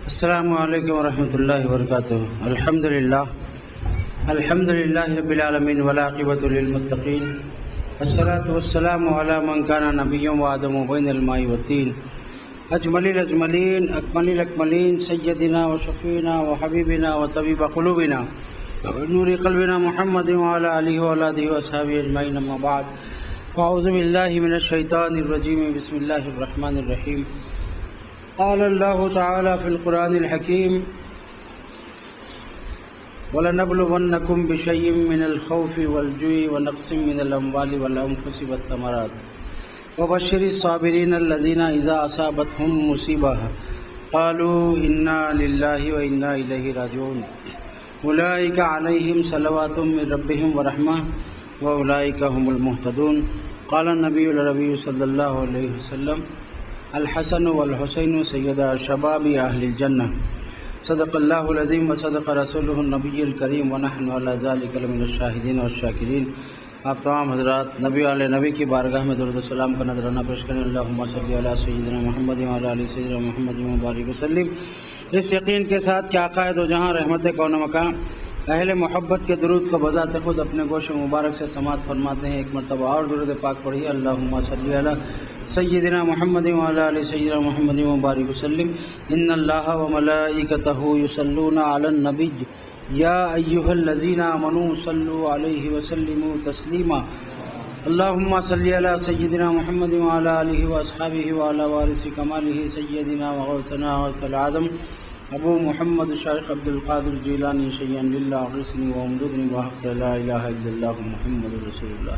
السلام علیکم ورحمۃ اللہ وبرکاتہ۔ الحمد للہ رب العالمین والعاقبۃ للمتقین، والصلاۃ والسلام علی من کان نبیا وآدم بین الماء والطین، اجمل الاجملین اکمل الاکملین، سیدنا وشفینا وحبیبنا وطبیب قلوبنا ونور قلبنا محمد وعلی آلہ وصحبہ واصحابہ اجمعین، اما بعد، اعوذ باللہ من الشیطان الرجیم، بسم اللہ الرحمن الرحیم۔ قال اللہ تعالی فی القرآن الحکیم: وَلَنَبْلُوَنَّكُمْ بِشَيْءٍ مِّنَ الْخَوْفِ وَالْجُوعِ وَنَقْصٍ مِّنَ الْأَمْوَالِ وَالْأَنفُسِ وَالثَّمَرَاتِ وَبَشِّرِ الصَّابِرِينَ الَّذِينَ إِذَا أَصَابَتْهُم مُّصِيبَةٌ قَالُوا إِنَّا لِلَّهِ وَإِنَّا إِلَيْهِ رَاجِعُونَ أُولَٰئِكَ عَلَيْهِمْ صَلَوَاتٌ مِّن رَّبِّهِمْ وَرَحْمَةٌ وَأُولَٰئِكَ هُمُ الْمُهْتَدُونَ۔ قال النبي صلى الله عليه وسلم: الحسن والحسين سيدا شباب أهل الجنة، صدق الله العظيم وصدق رسوله النبي الكريم ونحن على ذلك لمن الشاهدين والشاكرين۔ آپ تمام حضرات نبی علیہ نبی کی بارگاہ میں درود و سلام کا نذرانہ پیش کریں۔ اللہم صلی علی سیدنا محمد وعلی آل سیدنا محمد وبارک وسلم، اس یقین کے ساتھ کہ آقا دو جہاں رحمت کون مکان اہل محبت کے درود کو بذات خود اپنے گوش مبارک سے سماعت فرماتے ہیں۔ ایک مرتبہ اور درود پاک پڑھیے: اللہم صلی علی سیدنا محمد وعلی آل سیدنا محمد وبارک وسلم۔ ان اللہ وملائکتہ یصلون علی النبی یا ایھا الذین آمنوا صلوا علیہ وسلموا تسلیما۔ اللہم صلی علی سیدنا محمد وعلی آلہ واصحابہ وعلی وارث کمالہ سیدنا وغوثنا غوث العظم ابو محمد شیخ عبد القادر جیلانی شیئا للہ اغثنی وامددنی بحق لا الہ الا اللہ محمد رسول اللہ۔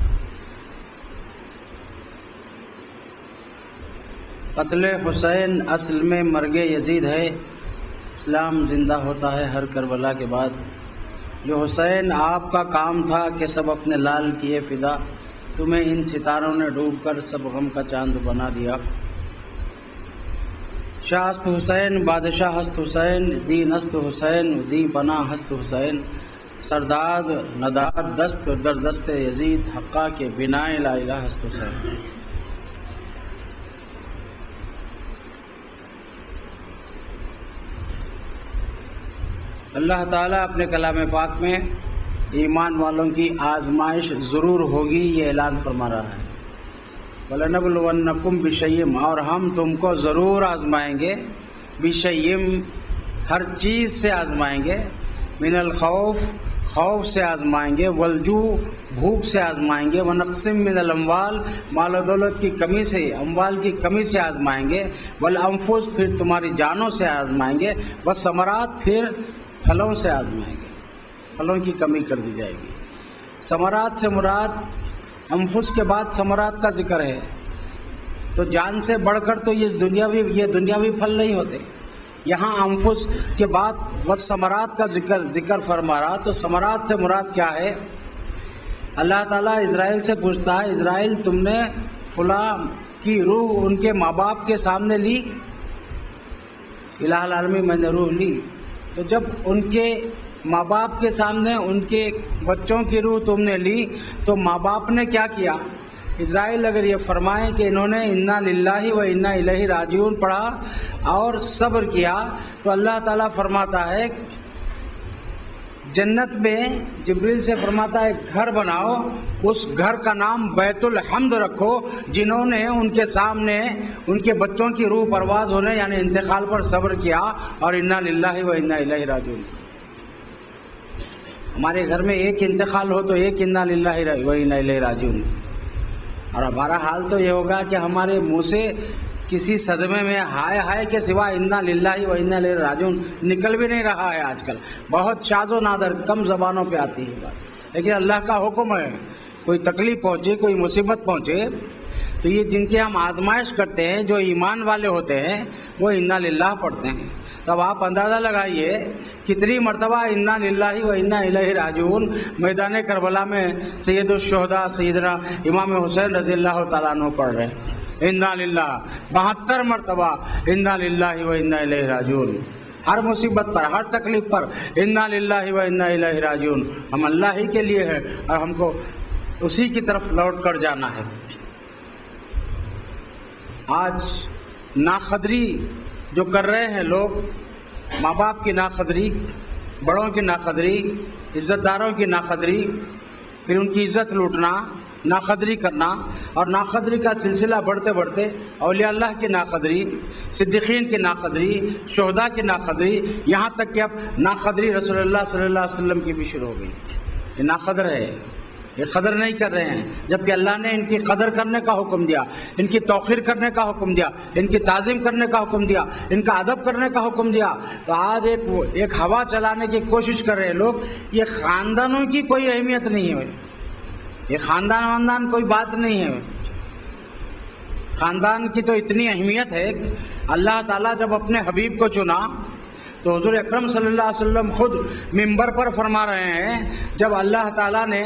قتل حسین اصل میں مرگ یزید ہے۔ اسلام زندہ ہوتا ہے ہر کربلا کے بعد۔ جو حسین آپ کا کام تھا کہ سب اپنے لال کیے فدا، تمہیں ان ستاروں نے ڈوب کر سب غم کا چاند بنا دیا۔ شاہ است حسین بادشاہ ہست حسین، دین است حسین دی پناہ ہست حسین، سرداد نداد دست در دست یزید، حقا کے بنائے لا الہ ہست حسین۔ اللہ تعالیٰ اپنے کلام پاک میں ایمان والوں کی آزمائش ضرور ہوگی یہ اعلان فرما رہا ہے۔ وَلَنَبْلُوَنَّكُمْ بِشَيْءٍ، اور ہم تم کو ضرور آزمائیں گے، بِشَيْءٍ ہر چیز سے آزمائیں گے، من الخوف خوف سے آزمائیں گے، والجوع بھوک سے آزمائیں گے، وَنَقْصٍ مِّنَ الْأَمْوَالِ مال و دولت کی کمی سے، اموال کی کمی سے آزمائیں گے، وَالْأَنفُسِ پھر تمہاری جانوں سے آزمائیں گے، وَالثَّمَرَاتِ پھر پھلوں سے آزمائیں گے، پھلوں کی کمی کر دی جائے گی۔ ثمرات سے مراد انفس کے بعد ثمرات کا ذکر ہے، تو جان سے بڑھ کر تو یہ دنیاوی پھل نہیں ہوتے۔ یہاں انفس کے بعد والثمرات کا ذکر فرما رہا، تو ثمرات سے مراد کیا ہے؟ اللہ تعالیٰ اسرائیل سے پوچھتا ہے: اسرائیل تم نے فلاں کی روح ان کے ماں باپ کے سامنے لی؟ الہ العالمین میں نے روح لی۔ تو جب ان کے ماں باپ کے سامنے ان کے بچوں کی روح تم نے لی تو ماں باپ نے کیا کیا؟ اسرائیل اگر یہ فرمائیں کہ انہوں نے انا للہ و انا الیہ راجعون پڑھا اور صبر کیا، تو اللہ تعالیٰ فرماتا ہے جنت میں جبریل سے فرماتا ہے گھر بناؤ، اس گھر کا نام بیت الحمد رکھو، جنہوں نے ان کے سامنے ان کے بچوں کی روح پرواز ہونے یعنی انتقال پر صبر کیا اور انا للہ و انا الیہ راجعون۔ ہمارے گھر میں ایک انتقال ہو تو ایک انا للہ و انا الیہ راجعون، اور ہمارا حال تو یہ ہوگا کہ ہمارے منہ سے کسی صدمے میں ہائے ہائے کے سوا انا للہ و انا الیہ راجعون نکل بھی نہیں رہا ہے۔ آج کل بہت شاذ و نادر کم زبانوں پہ آتی ہے بات، لیکن اللہ کا حکم ہے کوئی تکلیف پہنچے کوئی مصیبت پہنچے تو یہ جن کے ہم آزمائش کرتے ہیں جو ایمان والے ہوتے ہیں وہ انا للہ پڑھتے ہیں۔ تب آپ اندازہ لگائیے کتنی مرتبہ انا للہ و انا الیہ راجعون میدان کربلا میں سید الشہداء سیدنا امام حسین رضی اللہ تعالیٰ عنہ پڑھ رہے ہیں۔ انا للہ 72 مرتبہ انا للہ و انا الیہ راجعون، ہر مصیبت پر ہر تکلیف پر انا للہ و انا الیہ راجعون۔ ہم اللہ ہی کے لیے ہے اور ہم کو اسی کی طرف لوٹ کر جانا ہے۔ آج ناقدری جو کر رہے ہیں لوگ، ماں باپ کی ناقدری، بڑوں کی ناقدری، عزت داروں کی ناقدری، پھر ان کی عزت لوٹنا، ناقدری کرنا، اور ناقدری کا سلسلہ بڑھتے بڑھتے اولیاء اللہ کی ناقدری، صدیقین کی ناقدری، شہداء کی ناقدری، یہاں تک کہ اب ناقدری رسول اللہ صلی اللہ علیہ وسلم کی بھی شروع ہو گئی۔ یہ ناقدر ہے، یہ قدر نہیں کر رہے ہیں، جبکہ اللہ نے ان کی قدر کرنے کا حکم دیا، ان کی توقیر کرنے کا حکم دیا، ان کی تعظیم کرنے کا حکم دیا، ان کا ادب کرنے کا حکم دیا۔ تو آج ایک ہوا چلانے کی کوشش کر رہے ہیں لوگ، یہ خاندانوں کی کوئی اہمیت نہیں ہے، یہ خاندان کوئی بات نہیں ہے۔ خاندان کی تو اتنی اہمیت ہے، اللہ تعالیٰ جب اپنے حبیب کو چنا تو حضور اکرم صلی اللہ علیہ وسلم خود منبر پر فرما رہے ہیں، جب اللہ تعالیٰ نے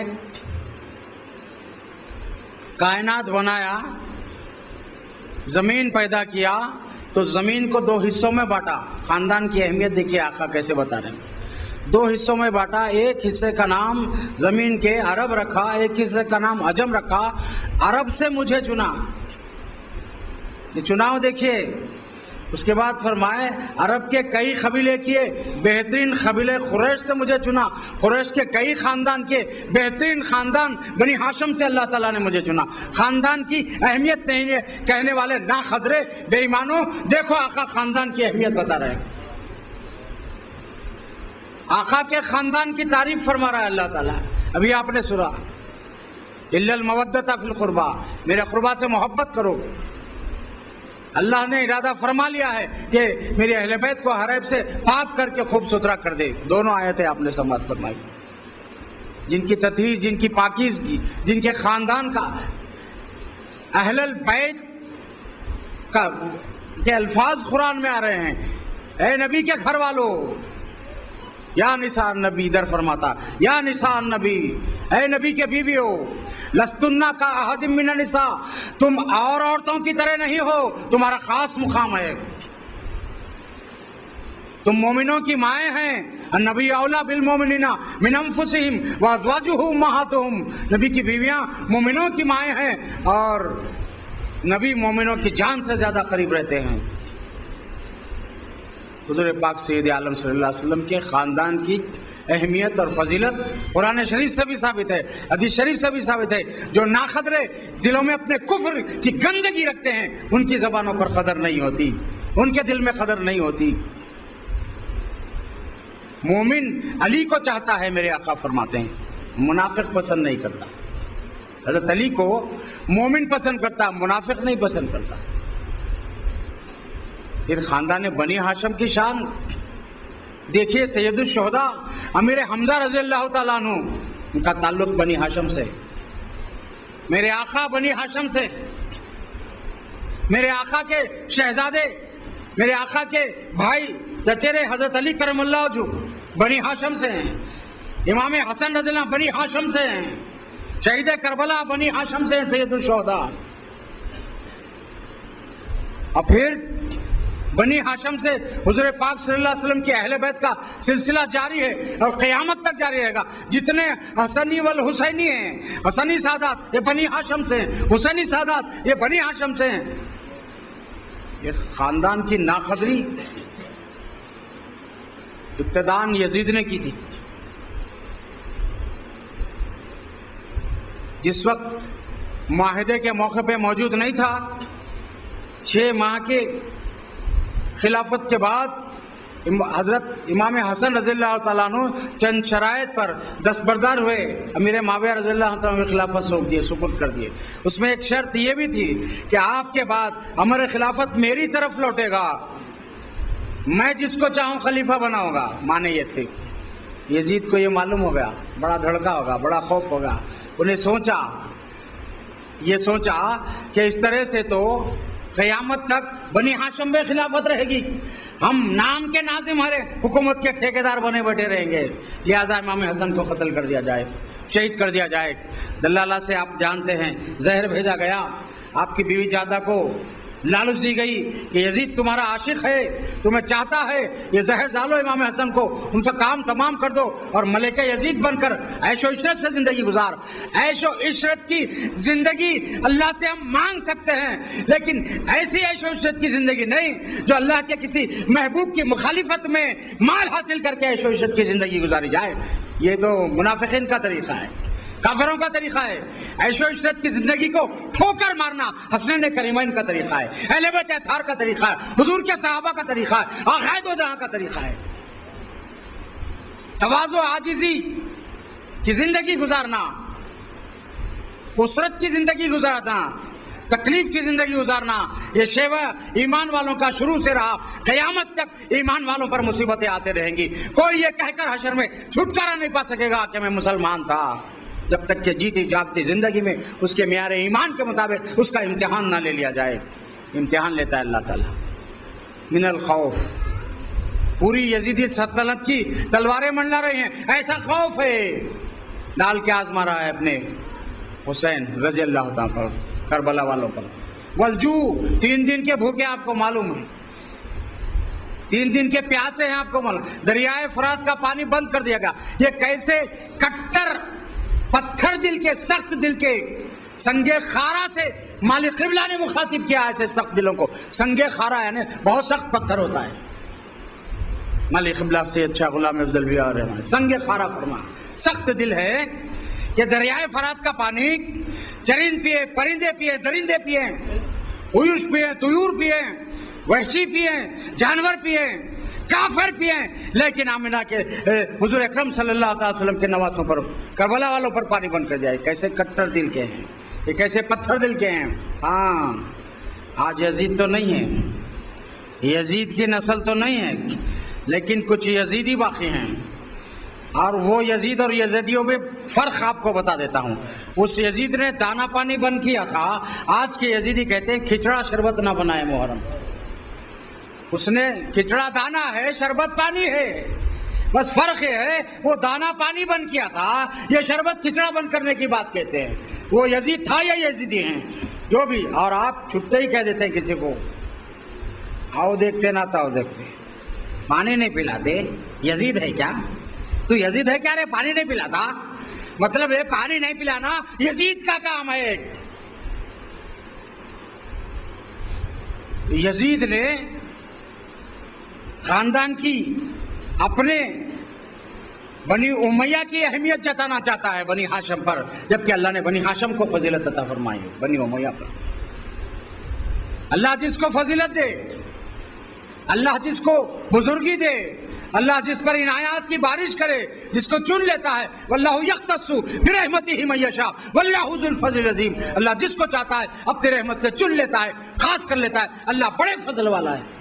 کائنات بنایا، زمین پیدا کیا، تو زمین کو 2 حصوں میں بانٹا۔ خاندان کی اہمیت دیکھیے آقا کیسے بتا رہے ہیں، 2 حصوں میں بانٹا۔ ایک حصے کا نام زمین کے عرب رکھا، ایک حصے کا نام عجم رکھا۔ عرب سے مجھے چنا، یہ چناؤ دیکھیے۔ اس کے بعد فرمائے عرب کے کئی قبیلے کیے، بہترین قبیلے قریش سے مجھے چنا، قریش کے کئی خاندان کے بہترین خاندان بنی ہاشم سے اللہ تعالیٰ نے مجھے چنا۔ خاندان کی اہمیت نہیں ہے کہنے والے نا خدرے بے ایمانوں، دیکھو آقا خاندان کی اہمیت بتا رہے ہیں، آقا کے خاندان کی تعریف فرما رہا ہے اللہ تعالیٰ۔ ابھی آپ نے سنا الا المودۃ فی القربى، میرے قربا سے محبت کرو۔ اللہ نے ارادہ فرما لیا ہے کہ میرے اہل بیت کو ہر عیب سے پاک کر کے خوب ستھرا کر دے۔ دونوں آیتیں آپ نے سماعت فرمائی، جن کی تطہیر، جن کی پاکیزگی، جن کے خاندان کا اہل البیت کا کے الفاظ قرآن میں آ رہے ہیں۔ اے نبی کے گھر والوں، یا نساء النبی، در فرماتا یا نساء النبی، اے نبی کے بیویوں، لستن کا احد من النساء، تم اور عورتوں کی طرح نہیں ہو، تمہارا خاص مقام ہے، تم مومنوں کی مائیں ہیں۔ النبی اولا بالمومنین من انفسہم وازواجہ امہاتہم، نبی کی بیویاں مومنوں کی مائیں ہیں اور نبی مومنوں کی جان سے زیادہ قریب رہتے ہیں۔ حضور پاک سید عالم صلی اللہ علیہ وسلم کے خاندان کی اہمیت اور فضیلت قرآن شریف سے بھی ثابت ہے، حدیث شریف سے بھی ثابت ہے۔ جو ناقدرے دلوں میں اپنے کفر کی گندگی رکھتے ہیں، ان کی زبانوں پر قدر نہیں ہوتی، ان کے دل میں قدر نہیں ہوتی۔ مومن علی کو چاہتا ہے، میرے آقا فرماتے ہیں، منافق پسند نہیں کرتا۔ حضرت علی کو مومن پسند کرتا، منافق نہیں پسند کرتا۔ پھر خاندان بنی ہاشم کی شان دیکھیے، سید الشہداء امیر حمزہ رضی اللہ تعالیٰ عنہ، ان کا تعلق بنی ہاشم سے، میرے آقا بنی ہاشم سے، میرے آقا کے شہزادے، میرے آقا کے بھائی چچیرے حضرت علی کرم اللہ وجہہ بنی ہاشم سے ہیں، امام حسن رضی اللہ بنی ہاشم سے ہیں، شہید کربلا بنی ہاشم سے ہیں سید الشہداء۔ اور پھر بنی ہاشم سے حضور پاک صلی اللہ علیہ وسلم کے اہل بیت کا سلسلہ جاری ہے اور قیامت تک جاری رہے گا۔ جتنے حسنی والحسینی ہیں، حسنی سادات یہ بنی ہاشم سے ہیں، حسینی سادات یہ بنی ہاشم سے ہیں۔ یہ خاندان کی ناقدری ابتداً یزید نے کی تھی۔ جس وقت معاہدے کے موقع پہ موجود نہیں تھا، 6 ماہ کے خلافت کے بعد حضرت امام حسن رضی اللہ تعالیٰ عنہ چند شرائط پر دستبردار ہوئے، امیر معاویہ رضی اللہ تعالیٰ عنہ خلافت سونپ دیے، سپرد کر دیے۔ اس میں ایک شرط یہ بھی تھی کہ آپ کے بعد امر خلافت میری طرف لوٹے گا، میں جس کو چاہوں خلیفہ بناؤں گا۔ مانے یہ تھے۔ یزید کو یہ معلوم ہو گیا، بڑا دھڑکا ہوگا، بڑا خوف ہوگا۔ انہیں یہ سوچا کہ اس طرح سے تو قیامت تک بنی ہاشم میں خلافت رہے گی، ہم نام کے ناظم ہمارے حکومت کے ٹھیکیدار بنے بیٹھے رہیں گے، لہٰذا امام حسن کو قتل کر دیا جائے، شہید کر دیا جائے۔ دلالہ سے آپ جانتے ہیں زہر بھیجا گیا، آپ کی بیوی جادہ کو لالچ دی گئی کہ یزید تمہارا عاشق ہے، تمہیں چاہتا ہے، یہ زہر ڈالو امام حسن کو، ان کا کام تمام کر دو اور ملکہ یزید بن کر عیش و عشرت سے زندگی گزار۔ عیش و عشرت کی زندگی اللہ سے ہم مانگ سکتے ہیں، لیکن ایسی عیش و عشرت کی زندگی نہیں جو اللہ کے کسی محبوب کی مخالفت میں مال حاصل کر کے عیش و عشرت کی زندگی گزاری جائے۔ یہ تو منافقین کا طریقہ ہے، کافروں کا طریقہ ہے۔ عیش و عشرت کی زندگی کو ٹھوکر مارنا حسنین کریمین کا طریقہ ہے، اہل بیت اطہار کا طریقہ ہے، حضور کے صحابہ کا طریقہ ہے، عقائد و دعا کا طریقہ ہے۔ تواضع عاجزی کی زندگی گزارنا، اسرت کی زندگی گزارنا، تکلیف کی زندگی گزارنا، یہ شیوہ ایمان والوں کا شروع سے رہا۔ قیامت تک ایمان والوں پر مصیبتیں آتے رہیں گی۔ کوئی یہ کہہ کر حشر میں چھٹکارا نہیں پا سکے گا کہ میں مسلمان تھا، جب تک کہ جیتی جاگتی زندگی میں اس کے معیار ایمان کے مطابق اس کا امتحان نہ لے لیا جائے۔ امتحان لیتا ہے اللہ تعالیٰ۔ من الخوف، پوری یزیدی سلطنت کی تلواریں منڈلا رہی ہیں، ایسا خوف ہے، ڈال کے آزما رہا ہے اپنے حسین رضی اللہ تعالیٰ پر، کربلا والوں پر۔ والجو، 3 دن کے بھوکے آپ کو معلوم ہے، 3 دن کے پیاسے ہیں آپ کو معلوم۔ دریائے فرات کا پانی بند کر دیا گیا۔ یہ کیسے کٹر پتھر دل کے، سخت دل کے، سنگ خارا سے مالک قبلہ نے مخاطب کیا ایسے سخت دلوں کو۔ سنگ خارا یعنی بہت سخت پتھر ہوتا ہے۔ مالک قبلہ سے اچھا غلام افضل بھی آ رہے ہیں، سنگ خارا فرما، سخت دل ہے کہ دریائے فرات کا پانی چرند پیے، پرندے پیے، درندے پیے، اویش پیے، طیور پیے، وحشی پیے، جانور پیے، کافر پیے، لیکن آمنہ کے حضور اکرم صلی اللہ علیہ وسلم کے نواسوں پر، کربلا والوں پر پانی بند کر جائے۔ کیسے کٹر دل کے ہیں، یہ کیسے پتھر دل کے ہیں۔ ہاں، آج یزید تو نہیں ہے، یزید کی نسل تو نہیں ہے، لیکن کچھ یزیدی باقی ہیں، اور وہ یزید اور یزیدیوں میں فرق آپ کو بتا دیتا ہوں۔ اس یزید نے دانا پانی بند کیا تھا، آج کے یزیدی کہتے ہیں کھچڑا شربت نہ بنائے محرم۔ اس نے کھچڑا دانا ہے، شربت پانی ہے، بس فرق یہ ہے وہ دانا پانی بند کیا تھا، یہ شربت کھچڑا بند کرنے کی بات کہتے ہیں۔ وہ یزید تھا یا یزیدی ہیں جو بھی، اور آپ چھٹتے ہی کہہ دیتے ہیں کسی کو آؤ دیکھتے نہ تاؤ دیکھتے، پانی نہیں پلاتے۔ یزید ہے کیا؟ تو یزید ہے کیا رے؟ پانی نہیں پلاتا، مطلب ہے پانی نہیں پلانا یزید کا کام ہے۔ یزید نے خاندان کی، اپنے بنی امیہ کی اہمیت جتانا چاہتا ہے بنی ہاشم پر، جبکہ اللہ نے بنی ہاشم کو فضیلت عطا فرمائی ہے بنی امیہ پر۔ اللہ جس کو فضیلت دے، اللہ جس کو بزرگی دے، اللہ جس پر عنایات کی بارش کرے، جس کو چن لیتا ہے، واللہ یختص برحمتہ من یشاء واللہ ذو الفضل العظیم۔ اللہ جس کو چاہتا ہے اپنی رحمت سے چن لیتا ہے، خاص کر لیتا ہے، اللہ بڑے فضل والا ہے۔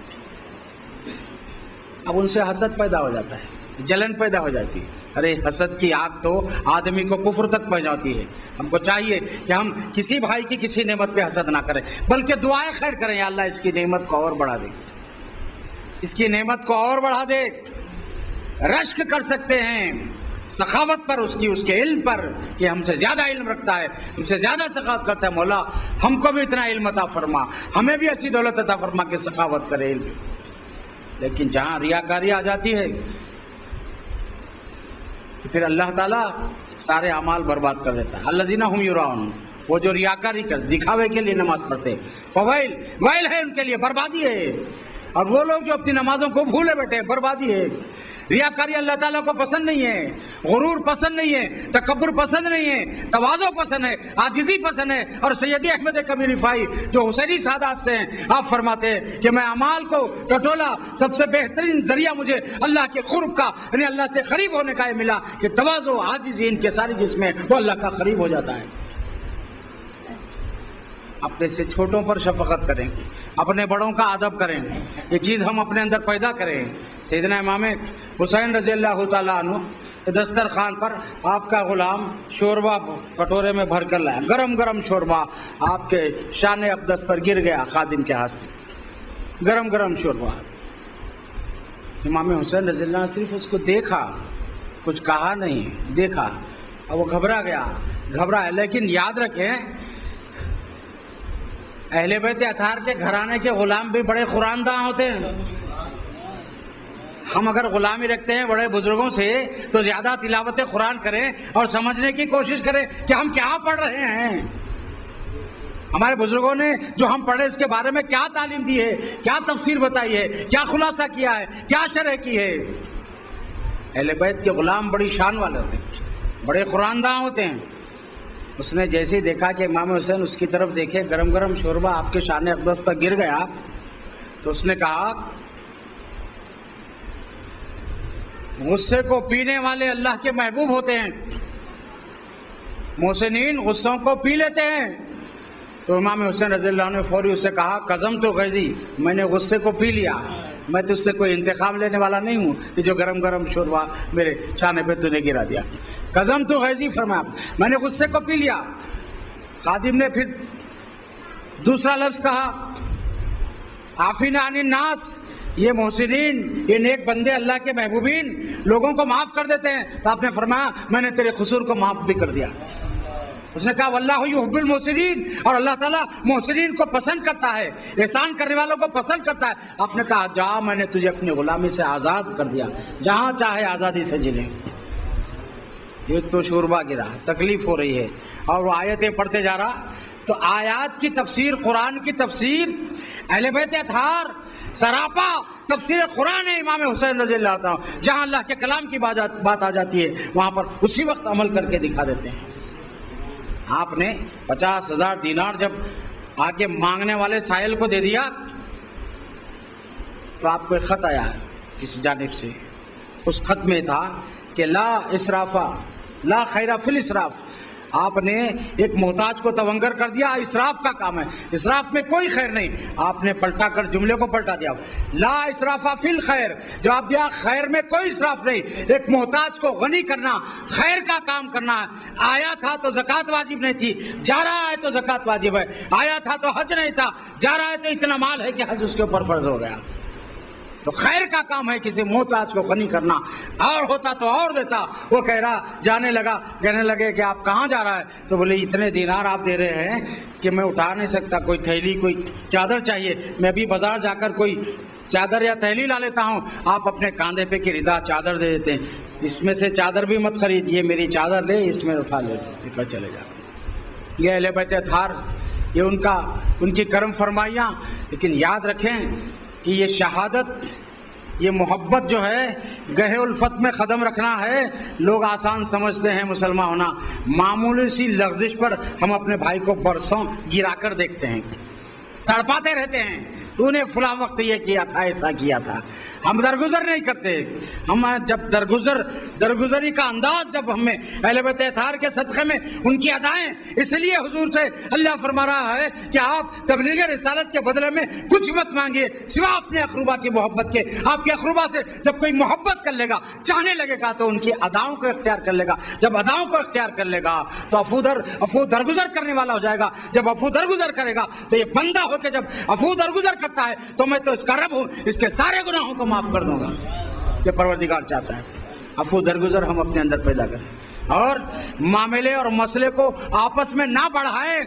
اب ان سے حسد پیدا ہو جاتا ہے، جلن پیدا ہو جاتی ہے۔ ارے حسد کی آگ تو آدمی کو کفر تک پہنچاتی ہے۔ ہم کو چاہیے کہ ہم کسی بھائی کی کسی نعمت پہ حسد نہ کریں، بلکہ دعائیں خیر کریں، یا اللہ اس کی نعمت کو اور بڑھا دے، اس کی نعمت کو اور بڑھا دے۔ رشک کر سکتے ہیں سخاوت پر، اس کے علم پر، کہ ہم سے زیادہ علم رکھتا ہے، ہم سے زیادہ سخاوت کرتا ہے، مولا ہم کو بھی اتنا علم عطا فرما، ہمیں بھی ایسی دولت عطا فرما کہ سخاوت کرے علم۔ لیکن جہاں ریاکاری آ جاتی ہے تو پھر اللہ تعالیٰ سارے اعمال برباد کر دیتا ہے۔ الذین ھم یراؤن، وہ جو ریاکاری کر، دکھاوے کے لیے نماز پڑھتے، فویل، ویل ہے ان کے لیے، بربادی ہے۔ اور وہ لوگ جو اپنی نمازوں کو بھولے بیٹھے، بربادی ہے۔ ریاکاری اللہ تعالیٰ کو پسند نہیں ہے، غرور پسند نہیں ہے، تکبر پسند نہیں ہے، تواضع پسند ہے، عاجزی پسند ہے۔ اور سیدی احمد کبیر رفاعی جو حسینی سادات سے ہیں، آپ فرماتے ہیں کہ میں اعمال کو ٹٹولا، سب سے بہترین ذریعہ مجھے اللہ کے قرب کا، یعنی اللہ سے قریب ہونے کا یہ ملا کہ تواضع عاجزی ان کے ساری جسم ہے وہ اللہ کا قریب ہو جاتا ہے۔ اپنے سے چھوٹوں پر شفقت کریں، اپنے بڑوں کا ادب کریں، یہ چیز ہم اپنے اندر پیدا کریں۔ سیدنا امام حسین رضی اللہ تعالیٰ عنہ دسترخوان پر آپ کا غلام شوربہ کٹورے میں بھر کر لایا، گرم گرم شوربہ آپ کے شان اقدس پر گر گیا خادم کے ہاتھ سے، گرم گرم شوربہ۔ امام حسین رضی اللہ عنہ صرف اس کو دیکھا، کچھ کہا نہیں، دیکھا، اور وہ گھبرا گیا، لیکن یاد رکھیں اہل بیت اطہار کے گھرانے کے غلام بھی بڑے قرآن داں ہوتے ہیں۔ ہم اگر غلامی رکھتے ہیں بڑے بزرگوں سے تو زیادہ تلاوت قرآن کریں اور سمجھنے کی کوشش کریں کہ ہم کیا پڑھ رہے ہیں، ہمارے بزرگوں نے جو ہم پڑھے اس کے بارے میں کیا تعلیم دی ہے، کیا تفسیر بتائی ہے، کیا خلاصہ کیا ہے، کیا شرح کی ہے۔ اہل بیت کے غلام بڑی شان والے ہوتے ہیں، بڑے قرآن داں ہوتے ہیں۔ اس نے جیسے دیکھا کہ امام حسین اس کی طرف دیکھے، گرم گرم شوربہ آپ کے شان اقدس پر گر گیا، تو اس نے کہا غصے کو پینے والے اللہ کے محبوب ہوتے ہیں، محسنین غصوں کو پی لیتے ہیں۔ تو امام حسین رضی اللہ عنہ نے فوری اس سے کہا قزم تو غیظی، میں نے غصے کو پی لیا، میں تجھ سے کوئی انتقام لینے والا نہیں ہوں کہ جو گرم گرم شوربہ میرے شانے پہ تو نے گرا دیا۔ قزم تو غیظی فرمایا، میں نے غصے کو پی لیا۔ خادم نے پھر دوسرا لفظ کہا عافین عن الناس، یہ محسنین، یہ نیک بندے اللہ کے محبوبین لوگوں کو معاف کر دیتے ہیں۔ تو آپ نے فرمایا میں نے تیرے قصور کو معاف بھی کر دیا۔ اس نے کہا واللہ یحب المحسنین، اور اللہ تعالیٰ محسنین کو پسند کرتا ہے، احسان کرنے والوں کو پسند کرتا ہے۔ آپ نے کہا جا میں نے تجھے اپنی غلامی سے آزاد کر دیا، جہاں چاہے آزادی سے جی لیں۔ ایک تو شوربہ گرا، تکلیف ہو رہی ہے، اور وہ آیتیں پڑھتے جا رہا۔ تو آیات کی تفسیر، قرآن کی تفسیر، اہل بیت اطہار سراپا تفسیر قرآن ہے امام حسین رضی اللہ عنہ۔ جہاں اللہ کے کلام کی بات آ جاتی ہے وہاں پر اسی وقت عمل کر کے دکھا دیتے ہیں۔ آپ نے 50,000 دینار جب آگے مانگنے والے سائل کو دے دیا تو آپ کو ایک خط آیا ہے اس جانب سے۔ اس خط میں تھا کہ لا اسرافا لا خیر فی الاسراف، آپ نے ایک محتاج کو تونگر کر دیا، اسراف کا کام ہے، اسراف میں کوئی خیر نہیں۔ آپ نے پلٹا کر جملے کو پلٹا دیا، لا اسراف فی الخیر، جواب دیا خیر میں کوئی اسراف نہیں۔ ایک محتاج کو غنی کرنا خیر کا کام کرنا ہے۔ آیا تھا تو زکوٰۃ واجب نہیں تھی، جا رہا ہے تو زکوٰۃ واجب ہے۔ آیا تھا تو حج نہیں تھا، جا رہا ہے تو اتنا مال ہے کہ حج اس کے اوپر فرض ہو گیا۔ تو خیر کا کام ہے کسی محتاج کو غنی کرنا، اور ہوتا تو اور دیتا۔ وہ کہہ رہا، جانے لگا، کہنے لگے کہ آپ کہاں جا رہا ہے؟ تو بولے اتنے دینار آپ دے رہے ہیں کہ میں اٹھا نہیں سکتا، کوئی تھیلی کوئی چادر چاہیے، میں بھی بازار جا کر کوئی چادر یا تھیلی لا لیتا ہوں، آپ اپنے کاندھے پہ کی ردا چادر دے دیتے ہیں، اس میں سے چادر بھی مت خرید، یہ میری چادر لے، اس میں اٹھا لے، نکل چلے جا۔ یہ اہل بیت اطہار، یہ ان کی کرم فرمائیاں۔ لیکن یاد رکھیں کہ یہ شہادت، یہ محبت جو ہے گہے الفت میں قدم رکھنا ہے۔ لوگ آسان سمجھتے ہیں مسلمان ہونا، معمولی سی لغزش پر ہم اپنے بھائی کو برسوں گرا کر دیکھتے ہیں، تڑپاتے رہتے ہیں، تو نے فلاں وقت یہ کیا تھا، ایسا کیا تھا۔ ہم درگزر نہیں کرتے، ہم جب درگزری کا انداز جب ہمیں اہل بیت اطہار کے صدقے میں ان کی ادائیں، اس لیے حضور سے اللہ فرما رہا ہے کہ آپ تبلیغ رسالت کے بدلے میں کچھ مت مانگیے سوا اپنے اقربا کی محبت کے۔ آپ کے اقربا سے جب کوئی محبت کر لے گا، چاہنے لگے گا، تو ان کی اداؤں کو اختیار کر لے گا۔ جب اداؤں کو اختیار کر لے گا تو افو درگزر کرنے والا ہو جائے گا۔ جب افو درگزر کرے گا تو یہ بندہ ہو کے جب افو درگزر کرتا ہے تو میں تو اس کا رب ہوں، اس کے سارے گناہوں کو معاف کر دوں گا۔ یہ پروردگار چاہتا ہے افو درگزر ہم اپنے اندر پیدا کریں، اور معاملے اور مسئلے کو آپس میں نہ بڑھائیں۔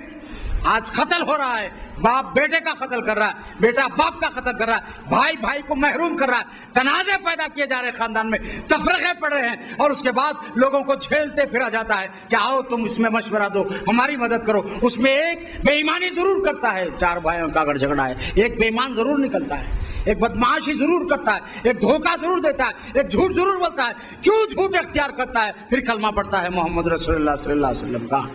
آج قتل ہو رہا ہے، باپ بیٹے کا قتل کر رہا ہے، بیٹا باپ کا قتل کر رہا ہے، بھائی بھائی کو محروم کر رہا ہے، تنازع پیدا کیے جا رہے خاندان میں، تفرقے پڑے ہیں، اور اس کے بعد لوگوں کو جھیلتے پھرا جاتا ہے کہ آؤ تم اس میں مشورہ دو، ہماری مدد کرو۔ اس میں ایک بے ایمانی ضرور کرتا ہے، چار بھائیوں کا اگر جھگڑا ہے ایک بے ایمان ضرور نکلتا ہے، ایک بدمعاشی ضرور کرتا ہے، ایک دھوکہ ضرور دیتا ہے، ایک جھوٹ ضرور بولتا ہے۔ کیوں جھوٹ اختیار کرتا ہے؟ پھر کلمہ پڑھتا ہے محمد رسول اللہ صلی اللہ علیہ وسلم کا۔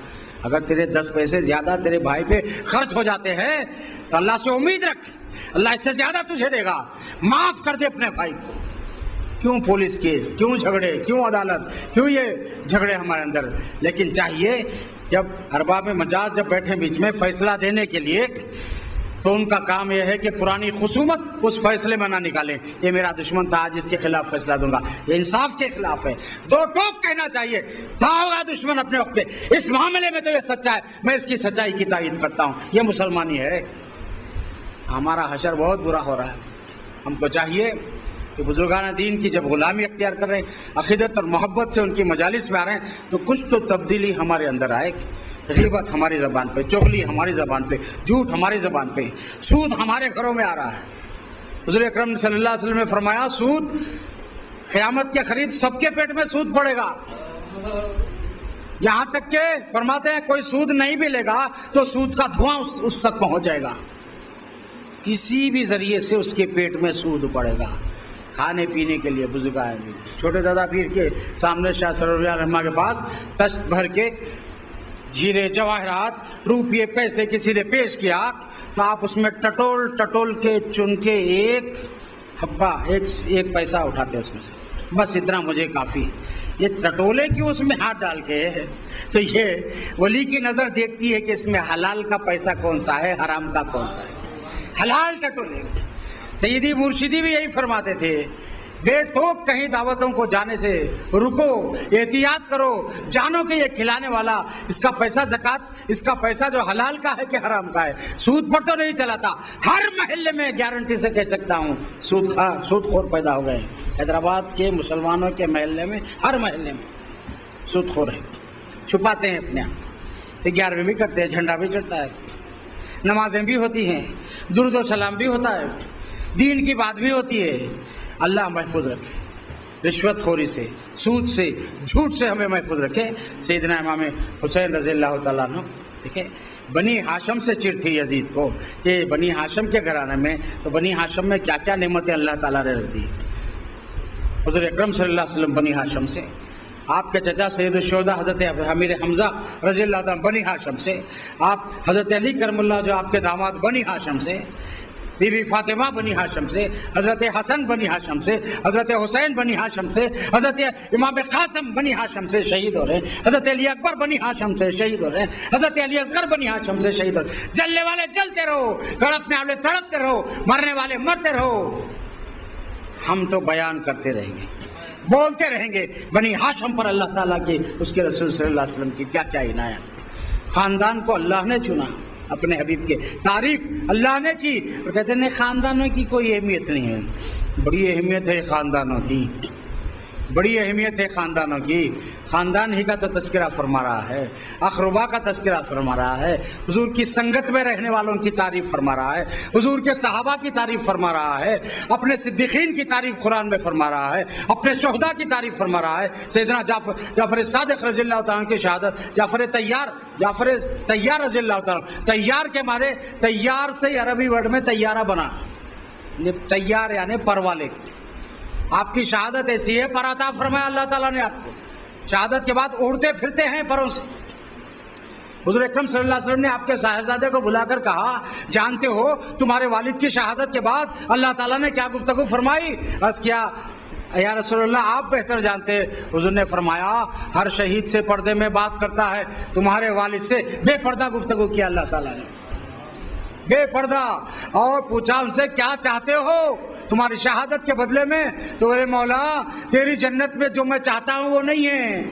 اگر تیرے 10 پیسے زیادہ تیرے بھائی پہ خرچ ہو جاتے ہیں تو اللہ سے امید رکھ، اللہ اس سے زیادہ تجھے دے گا، معاف کر دے اپنے بھائی کو۔ کیوں پولیس کیس، کیوں جھگڑے، کیوں عدالت، کیوں یہ جھگڑے ہمارے اندر؟ لیکن چاہیے جب ارباب مجاز جب بیٹھے بیچ میں فیصلہ دینے کے لیے، تو ان کا کام یہ ہے کہ پرانی خصومت اس فیصلے میں نہ نکالیں، یہ میرا دشمن تھا آج اس کے خلاف فیصلہ دوں گا، یہ انصاف کے خلاف ہے۔ دو ٹوک کہنا چاہیے، تھا ہوگا دشمن اپنے وقت پہ، اس معاملے میں تو یہ سچا ہے، میں اس کی سچائی کی تائید کرتا ہوں، یہ مسلمانی ہے۔ ہمارا حشر بہت برا ہو رہا ہے۔ ہم کو چاہیے کہ بزرگان دین کی جب غلامی اختیار کر رہے ہیں، عقیدت اور محبت سے ان کی مجالس میں آ رہے ہیں، تو کچھ تو تبدیلی ہمارے اندر آئے، غیبت ہماری زبان پہ، چغلی ہماری زبان پہ، جھوٹ ہماری زبان پہ، سود ہمارے گھروں میں آ رہا ہے۔ حضور اکرم صلی اللہ علیہ وسلم نے فرمایا سود قیامت کے قریب سب کے پیٹ میں سود پڑے گا، یہاں تک کہ فرماتے ہیں کوئی سود نہیں بھی لے گا تو سود کا دھواں اس تک پہنچ جائے گا، کسی بھی ذریعے سے اس کے پیٹ میں سود پڑے گا۔ کھانے پینے کے لیے بزرگ آئے گے، چھوٹے دادا پیر کے سامنے شاہ سرور رحمہ کے پاس تشت بھر کے جھیرے جواہرات روپیے پیسے کسی نے پیش کیا تو آپ اس میں ٹٹول کے چن کے ایک حبہ ایک پیسہ اٹھاتے اس میں سے، بس اتنا مجھے کافی۔ یہ ٹٹولے کیوں اس میں ہاتھ ڈال کے تو یہ ولی کی نظر دیکھتی ہے کہ اس میں حلال کا پیسہ کون سا ہے، حرام کا کون سا ہے، حلال ٹٹولے۔ سیدی مرشدی بھی یہی فرماتے تھے، بے ٹوک کہیں دعوتوں کو جانے سے رکو، احتیاط کرو، جانو کہ یہ کھلانے والا اس کا پیسہ زکوٰۃ، اس کا پیسہ جو حلال کا ہے کہ حرام کا ہے، سود پر تو نہیں چلاتا۔ ہر محلے میں گارنٹی سے کہہ سکتا ہوں سود خور پیدا ہو گئے ہیں۔ حیدرآباد کے مسلمانوں کے محلے میں ہر محلے میں سود خور ہے، چھپاتے ہیں اپنے آپ، 11ویں بھی کرتے ہیں، جھنڈا بھی چڑھتا ہے، نمازیں بھی ہوتی ہیں، درود و سلام بھی ہوتا ہے، دین کی بات بھی ہوتی ہے۔ اللہ محفوظ رکھے رشوت خوری سے، سود سے، جھوٹ سے ہمیں محفوظ رکھے۔ سیدنا امام حسین رضی اللہ تعالیٰ عنہ دیکھیں بنی ہاشم سے چڑ تھی یزید کو کہ بنی ہاشم کے گھرانے میں، تو بنی ہاشم میں کیا کیا نعمتیں اللہ تعالیٰ نے رکھ دی۔ حضور اکرم صلی اللہ علیہ وسلم بنی ہاشم سے، آپ کے چچا سید الشہداء حضرت امیر حمزہ رضی اللہ تعالیٰ بنی ہاشم سے، آپ حضرت علی کرم اللہ جو آپ کے داماد بنی ہاشم سے، بی بی فاطمہ بنی ہاشم سے، حضرت حسن بنی ہاشم سے، حضرت حسین بنی ہاشم سے، حضرت امام قاسم بنی ہاشم سے شہید ہو رہے ہیں، حضرت علی اکبر بنی ہاشم سے شہید ہو رہے ہیں، حضرت علی اصغر بنی ہاشم سے شہید ہو رہے ہیں۔ جلنے والے جلتے رہو، تڑپنے والے تڑپتے رہو، مرنے والے مرتے رہو۔ ہم تو بیان کرتے رہیں گے، بولتے رہیں گے بنی ہاشم پر اللہ تعالیٰ کی، اس کے رسول صلی اللہ علیہ وسلم کی کیا کیا عنایت۔ خاندان کو اللہ نے چنا، اپنے حبیب کے تعریف اللہ نے کی، اور کہتے ہیں خاندانوں کی کوئی اہمیت نہیں ہے، بڑی اہمیت ہے خاندانوں کی، بڑی اہمیت ہے خاندانوں کی۔ خاندان ہی کا تو تذکرہ فرما رہا ہے، اقربا کا تذکرہ فرما رہا ہے، حضور کی سنگت میں رہنے والوں کی تعریف فرما رہا ہے، حضور کے صحابہ کی تعریف فرما رہا ہے، اپنے صدیقین کی تعریف قرآن میں فرما رہا ہے، اپنے شہداء کی تعریف فرما رہا ہے۔ سیدنا جعفر صادق رضی اللہ تعالیٰ کی شہادت، جعفر تیار رضی اللہ تعالیٰ، تیار کے مارے، تیار سے عربی ورڈ میں تیارہ بنا، تیار یعنی پر والے۔ آپ کی شہادت ایسی ہے، پر عطا فرمایا اللہ تعالیٰ نے آپ کو، شہادت کے بعد اڑتے پھرتے ہیں پروں سے۔ حضور اکرم صلی اللہ علیہ وسلم نے آپ کے صاحبزادے کو بلا کر کہا، جانتے ہو تمہارے والد کی شہادت کے بعد اللہ تعالیٰ نے کیا گفتگو فرمائی؟ عرض کیا یا رسول اللہ آپ بہتر جانتے۔ حضور نے فرمایا ہر شہید سے پردے میں بات کرتا ہے، تمہارے والد سے بے پردہ گفتگو کیا اللہ تعالیٰ نے، بے پردہ، اور پوچھا ان سے کیا چاہتے ہو تمہاری شہادت کے بدلے میں؟ تو اے مولا تیری جنت میں جو میں چاہتا ہوں وہ نہیں ہے،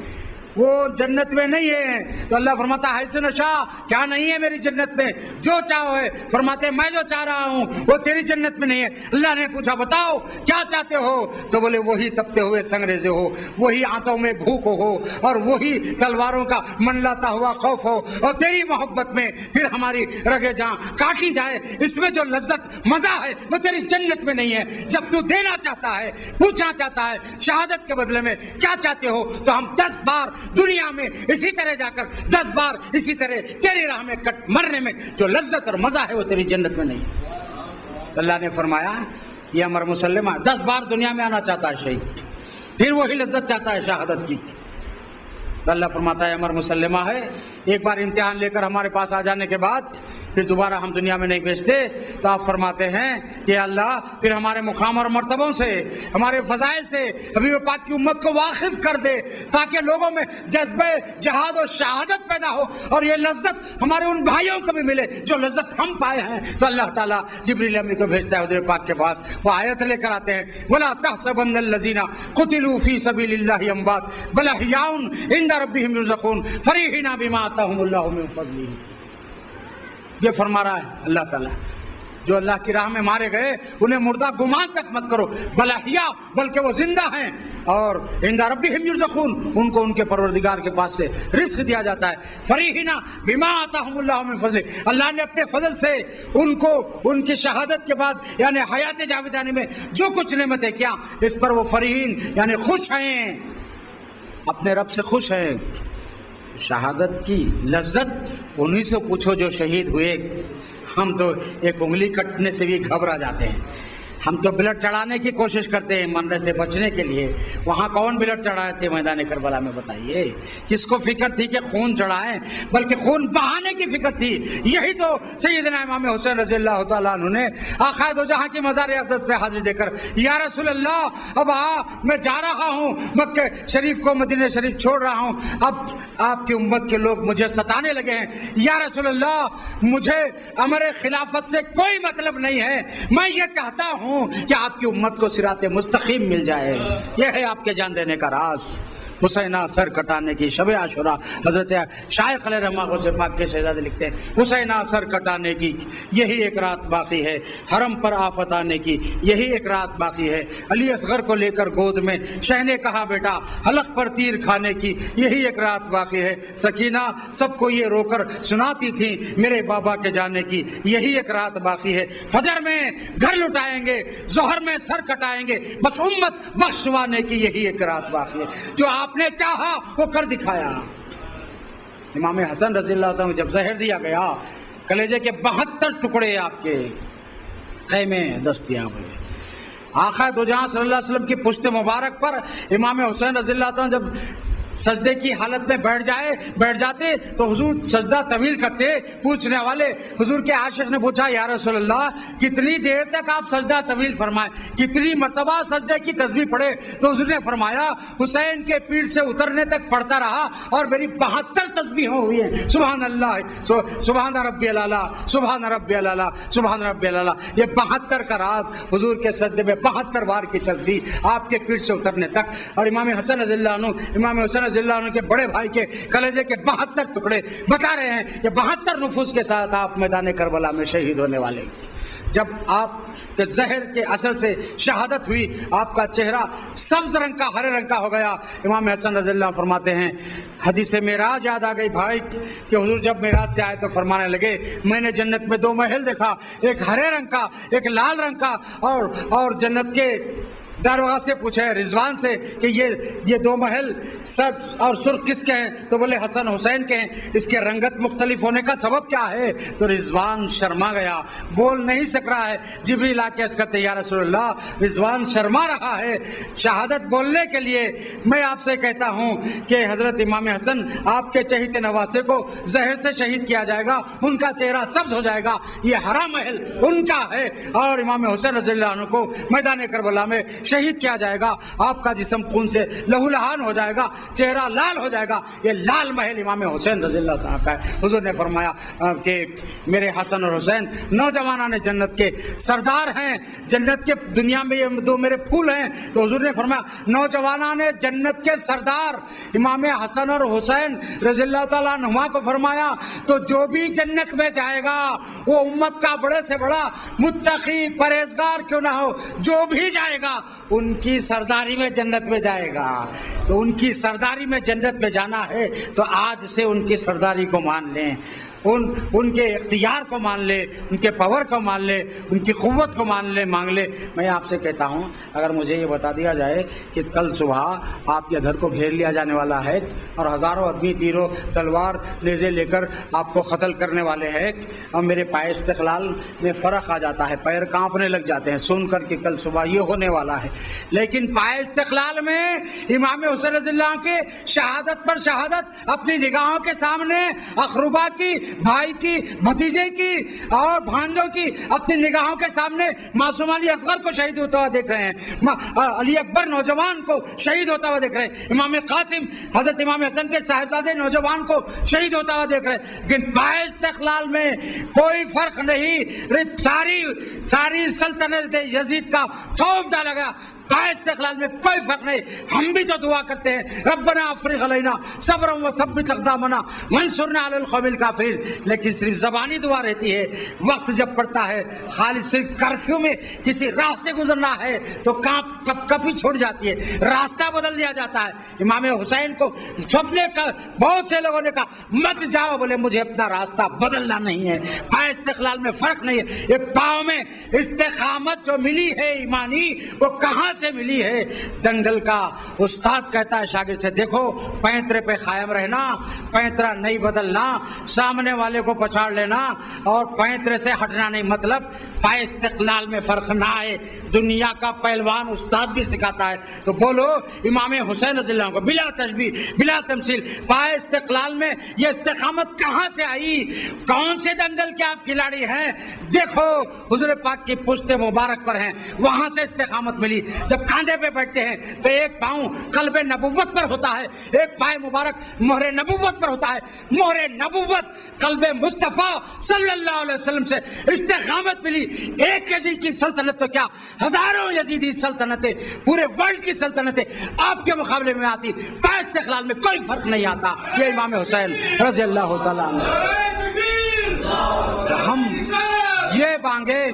وہ جنت میں نہیں ہے۔ تو اللہ فرماتا ہے حیث نشا، کیا نہیں ہے میری جنت میں؟ جو چاہو ہے۔ فرماتے میں جو چاہ رہا ہوں وہ تیری جنت میں نہیں ہے۔ اللہ نے پوچھا بتاؤ کیا چاہتے ہو؟ تو بولے وہی تپتے ہوئے سنگریزے ہو، وہی آنتوں میں بھوک ہو، اور وہی تلواروں کا منڈلاتا ہوا خوف ہو، اور تیری محبت میں پھر ہماری رگیں جہاں کاٹی جائے، اس میں جو لذت مزہ ہے وہ تیری جنت میں نہیں ہے۔ جب تو دینا چاہتا ہے، پوچھنا چاہتا ہے شہادت کے بدلے میں کیا چاہتے ہو، تو ہم 10 بار دنیا میں اسی طرح جا کر 10 بار اسی طرح تیری راہ میں کٹ مرنے میں جو لذت اور مزہ ہے وہ تیری جنت میں نہیں۔ اللہ نے فرمایا یہ امر مسلمہ 10 بار دنیا میں آنا چاہتا ہے شہید، پھر وہی لذت چاہتا ہے شہادت کی۔ تو اللہ فرماتا ہے امر مسلمہ ہے، ایک بار امتحان لے کر ہمارے پاس آ جانے کے بعد پھر دوبارہ ہم دنیا میں نہیں بھیجتے۔ تو آپ فرماتے ہیں کہ اللہ پھر ہمارے مقام اور مرتبوں سے، ہمارے فضائل سے حبیب پاک کی امت کو واقف کر دے، تاکہ لوگوں میں جذبہ جہاد و شہادت پیدا ہو، اور یہ لذت ہمارے ان بھائیوں کو بھی ملے جو لذت ہم پائے ہیں۔ تو اللہ تعالیٰ جبریل امی کو بھیجتا ہے حضور پاک کے پاس، وہ آیت لے کر آتے ہیں وَلَا تَحْسَبَنَّ الَّذِينَ قُتِلُوا فِي سَبِيلِ اللَّهِ أَمْوَاتٌ بَلْ أَحْيَاءٌ عِندَ رَبِّهِمْ يُرْزَقُونَ فَرِحِينَ بِمَا آتَاهُمُ اللَّهُ مِنْ فَضْلِهِ۔ یہ فرما رہا ہے اللہ تعالیٰ جو اللہ کی راہ میں مارے گئے انہیں مردہ گمان تک مت کرو، بل احیا، بلکہ وہ زندہ ہیں، اور عند ربہم یرزقون، ان کو ان کے پروردگار کے پاس سے رزق دیا جاتا ہے۔ فریحین بما آتاہم اللہ من فضل، اللہ نے اپنے فضل سے ان کو ان کی شہادت کے بعد یعنی حیات جاودانی میں جو کچھ نعمتیں کیا اس پر وہ فریحین یعنی خوش ہیں، اپنے رب سے خوش ہیں۔ شہادت کی لذت انہی سے پوچھو جو شہید ہوئے۔ ہم تو ایک انگلی کٹنے سے بھی گھبرا جاتے ہیں، ہم تو بلٹ چڑھانے کی کوشش کرتے ہیں مرنے سے بچنے کے لیے۔ وہاں کون بلٹ چڑھائے تھے میدان کربلا میں بتائیے؟ کس کو فکر تھی کہ خون چڑھائیں، بلکہ خون بہانے کی فکر تھی۔ یہی تو سیدنا امام حسین رضی اللہ تعالیٰ عنہ نے آقا دو جہاں کی مزار اقدس پہ حاضری دے کر، یا رسول اللہ اب میں جا رہا ہوں مکہ شریف کو، مدینہ شریف چھوڑ رہا ہوں، اب آپ کی امت کے لوگ مجھے ستانے لگے ہیں، یا رسول اللہ مجھے امر خلافت سے کوئی مطلب نہیں ہے، میں یہ چاہتا ہوں کہ آپ کی امت کو صراط مستقیم مل جائے۔ یہ ہے آپ کے جان دینے کا راز۔ حسینہ سر کٹانے کی شب عاشوراء، حضرت شائخ علیہ رحمہ غوث پاک کے شہزادے لکھتے ہیں حسینہ سر کٹانے کی یہی ایک رات باقی ہے، حرم پر آفت آنے کی یہی ایک رات باقی ہے، علی اصغر کو لے کر گود میں شہ نے کہا بیٹا حلق پر تیر کھانے کی یہی ایک رات باقی ہے، سکینہ سب کو یہ رو کر سناتی تھی میرے بابا کے جانے کی یہی ایک رات باقی ہے، فجر میں گھر لٹائیں گے، ظہر میں سر کٹائیں گے، بس امت بخشوانے کی یہی ایک رات باقی ہے۔ جو آپ نے چاہا وہ کر دکھایا۔ امام حسن رضی اللہ عنہ جب زہر دیا گیا، کلیجے کے 72 ٹکڑے آپ کے خیمے دستیاب ہوئے۔ آقا دو جہاں صلی اللہ علیہ وسلم کی پشت مبارک پر امام حسین رضی اللہ عنہ جب سجدے کی حالت میں بیٹھ جاتے تو حضور سجدہ طویل کرتے۔ پوچھنے والے حضور کے عاشق نے پوچھا یا رسول اللہ کتنی دیر تک آپ سجدہ طویل فرمائیں، کتنی مرتبہ سجدے کی تسبیح پڑھے؟ تو حضور نے فرمایا حسین کے پیٹھ سے اترنے تک پڑھتا رہا اور میری 72 تسبیحیں ہوئی ہیں۔ سبحان اللہ، سبحان ربی الاعلیٰ، سبحان ربی الاعلیٰ، سبحان ربی الاعلیٰ۔ یہ 72 کا راز حضور کے سجدے میں 72 بار کی تسبیح آپ کے پیٹھ سے اترنے تک۔ اور امام حسن رضی اللہ عنہ، امام حسین رضی اللہ عنہ کے بڑے بھائی کے کلیجے کے 72 ٹکڑے بتا رہے ہیں کہ 72 نفوس کے ساتھ آپ میدان کربلا میں شہید ہونے والے۔ جب آپ کے زہر کے اثر سے شہادت ہوئی، آپ کا چہرہ سبز رنگ کا ہرے رنگ کا ہو گیا۔ امام حسن رضی اللہ عنہ فرماتے ہیں حدیث معراج یاد آ گئی بھائی کہ حضور جب معراج سے آئے تو فرمانے لگے میں نے جنت میں 2 محل دیکھا، ایک ہرے رنگ کا ایک لال رنگ کا، اور جنت کے داروغہ سے پوچھے رضوان سے کہ یہ 2 محل سبز اور سرخ کس کے ہیں؟ تو بولے حسن حسین کے ہیں، اس کے رنگت مختلف ہونے کا سبب کیا ہے؟ تو رضوان شرما گیا، بول نہیں سک رہا ہے۔ جبریل آ کے عرض کرتے یا رسول اللہ رضوان شرما رہا ہے شہادت بولنے کے لیے، میں آپ سے کہتا ہوں کہ حضرت امام حسن آپ کے چہیتے نواسے کو زہر سے شہید کیا جائے گا، ان کا چہرہ سبز ہو جائے گا، یہ ہرا محل ان کا ہے، اور امام حسین رضی اللہ عنہ کو میدان کربلا میں شہید کیا جائے گا، آپ کا جسم خون سے لہو لہان ہو جائے گا، چہرہ لال ہو جائے گا، یہ لال محل امام حسین رضی اللہ عنہ کا ہے۔ حضور نے فرمایا کہ میرے حسن اور حسین نوجوانان جنت کے سردار ہیں، جنت کے دنیا میں یہ 2 میرے پھول ہیں۔ تو حضور نے فرمایا نوجوانان جنت کے سردار امام حسن اور حسین رضی اللہ تعالیٰ عنہما کو فرمایا تو جو بھی جنت میں جائے گا وہ امت کا بڑے سے بڑا متقی پرہیزگار کیوں نہ ہو، جو بھی جائے گا ان کی سرداری میں جنت میں جائے گا۔ تو ان کی سرداری میں جنت میں جانا ہے تو آج سے ان کی سرداری کو مان لیں، ان کے اختیار کو مان لے، ان کے پاور کو مان لے، ان کی قوت کو مانگ لے۔ میں آپ سے کہتا ہوں اگر مجھے یہ بتا دیا جائے کہ کل صبح آپ کے گھر کو گھیر لیا جانے والا ہے اور ہزاروں آدمی تیروں تلوار نیزے لے کر آپ کو قتل کرنے والے ہیں، اور میرے پائے استقلال میں فرق آ جاتا ہے، پیر کانپنے لگ جاتے ہیں سن کر کہ کل صبح یہ ہونے والا ہے، لیکن پائے استقلال میں امام حسین رضی اللہ عنہ کے شہادت پر شہادت اپنی نگاہوں کے سامنے اقربا کی، بھائی کی، بھتیجے کی اور بھانجوں کی اپنی نگاہوں کے سامنے معصوم علی اصغر کو شہید ہوتا ہوا دیکھ رہے ہیں، علی اکبر نوجوان کو شہید ہوتا ہوا دیکھ رہے ہیں، امام قاسم حضرت امام حسن کے صاحبزادے نوجوان کو شہید ہوتا ہوا دیکھ رہے ہیں، لیکن پائے استقلال میں کوئی فرق نہیں، ساری سلطنت یزید کا خوف ڈالا گیا، استقلال میں کوئی فرق نہیں. ہم بھی تو دعا کرتے ہیں ربنا افرغ علینا صبرا وثبت اقدامنا وانصرنا علی القوم الکافرین، لیکن صرف زبانی دعا رہتی ہے. وقت جب پڑتا ہے خالی صرف کرفیو میں کسی راہ سے گزرنا ہے تو کبھی چھوڑ جاتی ہے، راستہ بدل دیا جاتا ہے. امام حسین کو سب نے بہت سے لوگوں نے کہا مت جاؤ، بولے مجھے اپنا راستہ بدلنا نہیں ہے. پائے استقلال میں فرق نہیں ہے. یہ پاؤں میں استقامت جو ملی ہے ایمانی، وہ کہاں سے ملی ہے؟ دنگل کا استاد کہتا ہے شاگرد سے دیکھو پینترے پہ قائم رہنا، پینترا نہیں بدلنا، سامنے والے کو پچھاڑ لینا اور پینترے سے ہٹنا نہیں. مطلب پائے استقلال میں فرق نہ آئے. دنیا کا پہلوان استاد بھی سکھاتا ہے. تو بولو امام حسین رضی اللہ عنہ کو بلا تشبیہ بلا تمثیل پائے استقلال میں یہ استقامت کہاں سے آئی؟ کون سے دنگل کے آپ کھلاڑی ہیں؟ دیکھو حضور پاک کی پشت مبارک پر ہیں، وہاں سے استقامت ملی. جب کاندھے پہ بیٹھتے ہیں تو ایک پاؤں قلب نبوت پر ہوتا ہے، ایک پائے مبارک مہر نبوت پر ہوتا ہے. مہر نبوت قلب مصطفیٰ صلی اللہ علیہ وسلم سے استقامت ملی. ایک یزید کی سلطنت تو کیا، ہزاروں یزیدی سلطنتیں، پورے ورلڈ کی سلطنتیں آپ کے مقابلے میں آتی. پائے استقلال میں کوئی فرق نہیں آتا. یہ امام حسین رضی اللہ تعالیٰ عنہ. ہم یہ مانگے.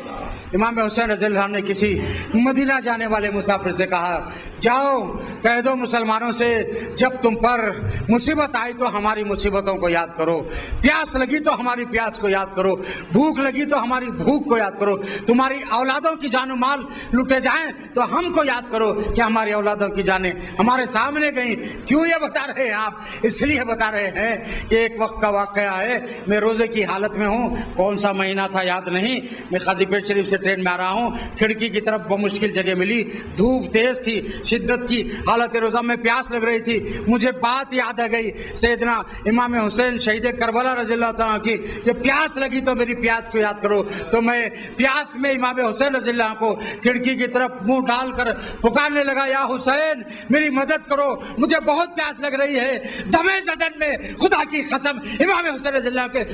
امام حسین رضی اللہ عنہ نے کسی مدینہ جانے والے مسافر سے کہا جاؤ کہہ دو مسلمانوں سے جب تم پر مصیبت آئی تو ہماری مصیبتوں کو یاد کرو، پیاس لگی تو ہماری پیاس کو یاد کرو، بھوک لگی تو ہماری بھوک کو یاد کرو، تمہاری اولادوں کی جان و مال لوٹے جائیں تو ہم کو یاد کرو کہ ہماری اولادوں کی جانیں ہمارے سامنے گئیں. کیوں یہ بتا رہے ہیں آپ؟ اس لیے بتا رہے ہیں کہ ایک وقت کا واقعہ ہے. میں روزے کی حالت میں ہوں، کون سا مہینہ تھا یاد نہیں. میں قاضی پیٹ شریف سے ٹرین میں آ رہا ہوں، کھڑکی کی طرف بمشکل جگہ ملی، دھوپ تیز تھی، شدت کی حالت روزہ میں پیاس لگ رہی تھی. مجھے بات یاد آ گئی سیدنا امام حسین شہید کربلا رضی اللہ تعالیٰ کی کہ پیاس لگی تو میری پیاس کو یاد کرو. تو میں پیاس میں امام حسین رضی اللہ کو کھڑکی کی طرف منہ ڈال کر پکارنے لگا یا حسین میری مدد کرو، مجھے بہت پیاس لگ رہی ہے. دمے زدن میں خدا کی قسم امام حسین رضی اللہ کے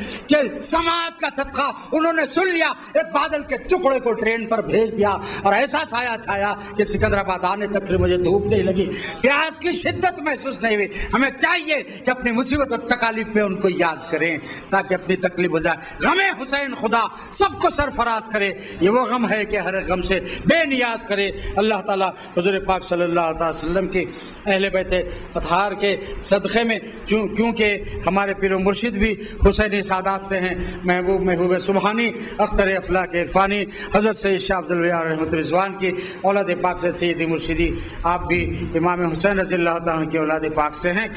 سماعت کا صدقہ انہوں نے سن لیا، ایک بادل کے ٹکڑے کو ٹرین پر بھیج دیا اور ایسا سایہ چھایا کہ سکندرآباد آنے تک پھر مجھے دھوپ نہیں لگی، پیاس کی شدت محسوس نہیں ہوئی. ہمیں چاہیے کہ اپنی مصیبت اور تکالیف میں ان کو یاد کریں تاکہ اپنی تکلیف ہو جائے. غم حسین خدا سب کو سرفراز کرے. یہ وہ غم ہے کہ ہر غم سے بے نیاز کرے. اللہ تعالیٰ حضور پاک صلی اللہ علیہ وسلم کی اہل بیت اطہار کے صدقے میں کیونکہ ہمارے پیر و مرشد بھی حسینی سادات سے ہیں، محبوب سبحانی اختر افلاک عرفانی حضرت سید شاہ افضل الانبیاء رحمت رضوان کی اولاد پاک سے سیدی مرشدی، آپ بھی امام حسین رضی اللہ تعالیٰ کی اولاد پاک سے ہیں.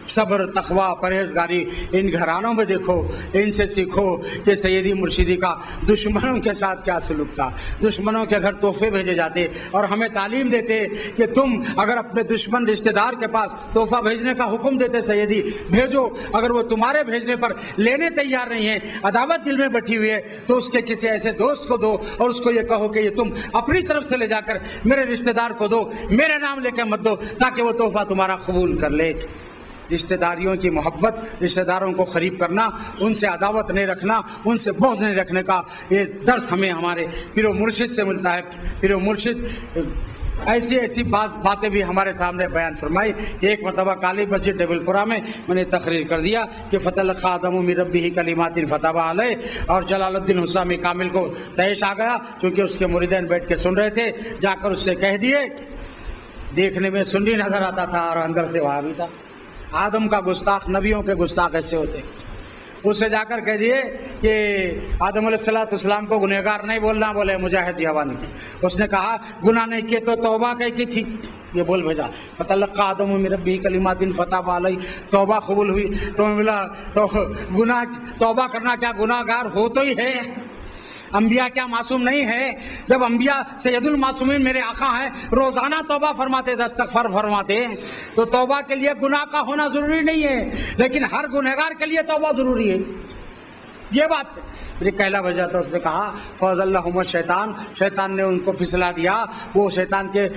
صبر، تقوی، پرہیزگاری ان گھرانوں میں دیکھو، ان سے سیکھو کہ سیدی مرشدی کا دشمنوں کے ساتھ کیا سلوک تھا. دشمنوں کے گھر تحفے بھیجے جاتے اور ہمیں تعلیم دیتے کہ تم اگر اپنے دشمن رشتہ دار کے پاس تحفہ بھیجنے کا حکم دیتے سیدی بھیجو، اگر وہ تمہارے بھیجنے پر لینے تیار نہیں ہے، عداوت دل میں بیٹھی ہوئی ہے، تو اس کے کسی ایسے دوست کو دو اور اس کو یہ کہو کہ یہ تم اپنی طرف سے لے جا کر میرے رشتہ دار کو دو، میرے نام لے کے مت دو تاکہ وہ تحفہ تمہارا قبول کر لے. رشتہ داریوں کی محبت، رشتہ داروں کو قریب کرنا، ان سے عداوت نہیں رکھنا، ان سے بغض نہیں رکھنے کا یہ درس ہمیں ہمارے پیر و مرشد سے ملتا ہے. پیر و مرشد ایسی بعض باتیں بھی ہمارے سامنے بیان فرمائی کہ ایک مرتبہ کالی مسجد ڈیبل پورہ میں نے تقریر کر دیا کہ فتلقى آدم من ربه کلمات فتاب علیہ، اور جلال الدین حسامی کامل کو تیش آ گیا کیونکہ اس کے مریدین بیٹھ کے سن رہے تھے. جا کر اس سے کہہ دیے، دیکھنے میں سنی نظر آتا تھا اور اندر سے وہاں بھی تھا. آدم کا گستاخ، نبیوں کے گستاخ ایسے ہوتے. اس سے جا کر کہہ دیے کہ آدم علیہ السلام کو گنہگار نہیں بولنا، بولے مجاہد یوانی. اس نے کہا گناہ نہیں کیے تو توبہ کی تھی، یہ بول بھیجا. فتلقى آدم من ربه کلمات فتاب علیہ، توبہ قبول ہوئی. تو ملا تو گناہ توبہ کرنا کیا گناہ گار ہو تو ہی ہے؟ انبیاء کیا معصوم نہیں ہے؟ جب انبیاء سید المعصومین میرے آقا ہیں، روزانہ توبہ فرماتے تھے، استغفار فرماتے ہیں، تو توبہ کے لیے گناہ کا ہونا ضروری نہیں ہے، لیکن ہر گنہگار کے لیے توبہ ضروری ہے. یہ بات ہے. میرے کہلا بھیجا تھا, اس نے کہا فوز اللہم الشیطان, شیطان نے ان کو پھسلا دیا, وہ شیطان کے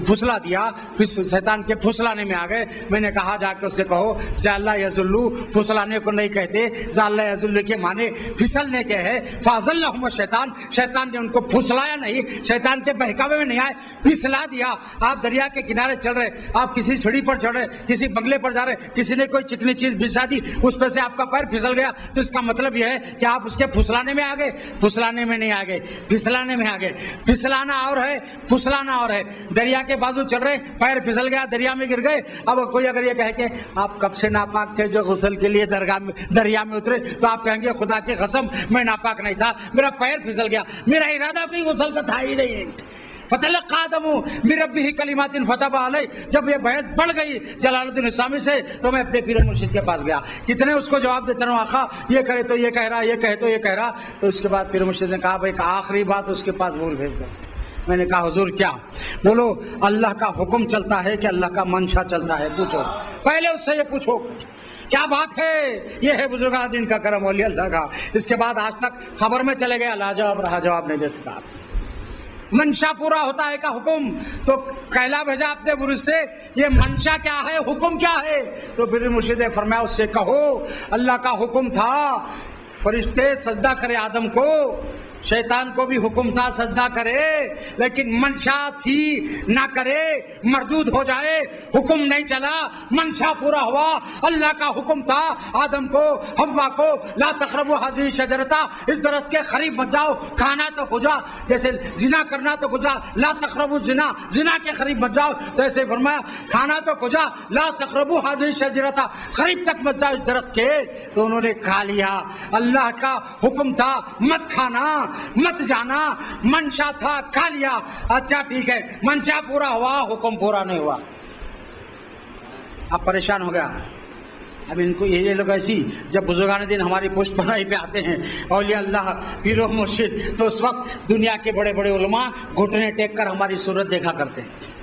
پھسلا دیا, پھر شیطان کے پھسلانے میں آ گئے. میں نے کہا جا کے اس سے کہو زاللہ یزلو پھسلانے کو نہیں کہتے, زاللہ یزلو کے معنی پھسلنے کے ہے. فوز اللہم الشیطان, شیطان نے ان کو پھسلایا نہیں, شیطان کے بہکاوے میں نہیں آئے, پھسلا دیا. آپ دریا کے کنارے چل رہے, آپ کسی چھڑی پر چڑھ رہے, کسی بنگلے پر جا رہے, کسی نے کوئی چکنی چیز بچھا دی, اس پہ سے آپ کا پیر پھسل گیا, تو اس کا مطلب یہ ہے کہ آپ اس کے پھسلانے میں آ گئے, پھسلانے میں نہیں آ گئے, پھسلانے میں آ گئے. پھسلانا اور ہے, پھسلانا اور ہے. دریا کے بازو چل رہے, پیر پھسل گیا, دریا میں گر گئے. اب کوئی اگر یہ کہے کہ آپ کب سے ناپاک تھے جو غسل کے لیے دریا میں اترے, تو آپ کہیں گے خدا کی قسم میں ناپاک نہیں تھا, میرا پیر پھسل گیا, میرا ارادہ کوئی غسل کا تھا ہی نہیں. فتلقى آدم من ربه کلمات فتاب علیہ. جب یہ بحث بڑھ گئی جلال الدین اسلامی سے, تو میں اپنے پیر مرشد کے پاس گیا. کتنے اس کو جواب دیتا ہوں, آقا یہ کرے تو یہ کہہ رہا, یہ کہے تو یہ کہہ رہا. تو اس کے بعد پیر مرشد نے کہا بھائی ایک آخری بات اس کے پاس بول بھیج دو. میں نے کہا حضور کیا؟ بولو اللہ کا حکم چلتا ہے کہ اللہ کا منشا چلتا ہے؟ پوچھو پہلے اس سے, یہ پوچھو کیا بات ہے. یہ ہے بزرگان دین کا کرم, اولیاء اللہ کا. اس کے بعد آج تک خبر میں چلے گئے, لاجواب رہا, جواب نہیں دے سکا. منشا پورا ہوتا ہے کا حکم. تو کہلا بھیجا اپنے برج سے, یہ منشا کیا ہے, حکم کیا ہے؟ تو پھر مرشد نے فرمایا اس سے کہو اللہ کا حکم تھا فرشتے سجدہ کرے آدم کو, شیطان کو بھی حکم تھا سجدہ کرے, لیکن منشا تھی نہ کرے, مردود ہو جائے, حکم نہیں چلا, منشا پورا ہوا. اللہ کا حکم تھا آدم کو, حوا کو, لا تقربوا هذه الشجرة, اس درخت کے قریب مت جاؤ, کھانا تو کھجا, جیسے زنا کرنا تو کھجا, لا تقربوا الزنا, زنا کے قریب مت جاؤ, تو ایسے فرمایا کھانا تو کھجا, لا تقربوا هذه الشجرة, قریب تک مت جاؤ اس درخت کے. تو انہوں نے کھا لیا. اللہ کا حکم تھا مت کھانا, مت جانا, منشا تھا کھا لیا. اچھا ٹھیک ہے, منشا پورا ہوا, حکم پورا نہیں ہوا. اب پریشان ہو گیا. اب ان کو یہ لوگ ایسی, جب بزرگان دین ہماری پشت پناہی پہ آتے ہیں, اولیاء اللہ, پیر و مرشد, تو اس وقت دنیا کے بڑے بڑے علماء گھٹنے ٹیک کر ہماری صورت دیکھا کرتے ہیں.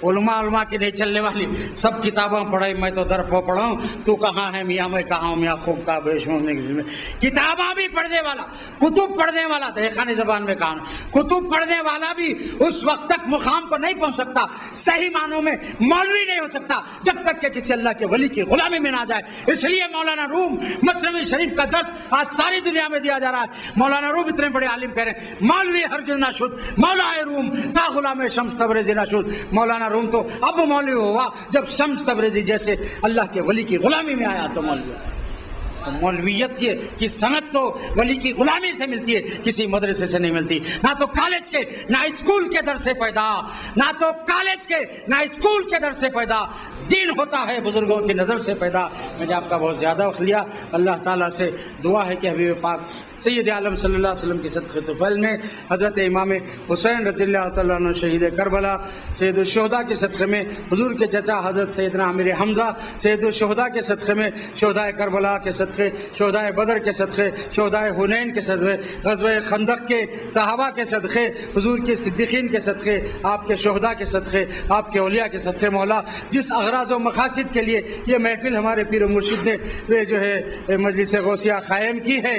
علماء کی نہیں چلنے والی سب کتابیں پڑھائی, میں تو در پو پڑھا ہوں, تو کہاں ہے میاں, میں کہاں ہوں میاں, خوب کا بیشم میں کتاباں بھی پڑھنے والا, کتب پڑھنے والا, دہقانی زبان میں کہا, کتب پڑھنے والا بھی اس وقت تک مقام کو نہیں پہنچ سکتا, صحیح معنوں میں مولوی نہیں ہو سکتا جب تک کہ کسی اللہ کے ولی کی غلامی میں نہ جائے. اس لیے مولانا روم مثنوی شریف کا درس آج ساری دنیا میں دیا جا رہا ہے. مولانا روم اتنے بڑے عالم کہہ رہے ہیں مولوی ہرگز نہ شد, مولا روم تا غلام شمس تبریزی نہ شد. مولانا روم تو اب مولوی ہوا جب شمس تبریزی جیسے اللہ کے ولی کی غلامی میں آیا تو مولوی آیا. مولویت کی سند تو ولی کی غلامی سے ملتی ہے, کسی مدرسے سے نہیں ملتی. نہ تو کالج کے نہ اسکول کے در سے پیدا, نہ تو کالج کے نہ اسکول کے در سے پیدا, دین ہوتا ہے بزرگوں کی نظر سے پیدا. میں نے آپ کا بہت زیادہ وقت لیا. اللہ تعالیٰ سے دعا ہے کہ حبیب پاک سید عالم صلی اللہ علیہ وسلم کی صدقہ طفیل میں حضرت امام حسین رضی اللہ تعالیٰ عنہ شہید کربلا, سید الشہداء کے صدقے میں حضور کے چچا حضرت سیدنا امیر حمزہ سید الشہداء کے صدقے میں, شہداء کربلا کے صدقے, شہداء بدر کے صدقے, شہداء حنین کے صدقے, غزوہ خندق کے صحابہ کے صدقے, حضور کے صدیقین کے صدقے, آپ کے شہداء کے صدقے, آپ کے اولیاء کے صدقے. مولا جس اغراض و مقاصد کے لیے یہ محفل ہمارے پیر و مرشد نے جو ہے مجلس غوثیہ قائم کی ہے,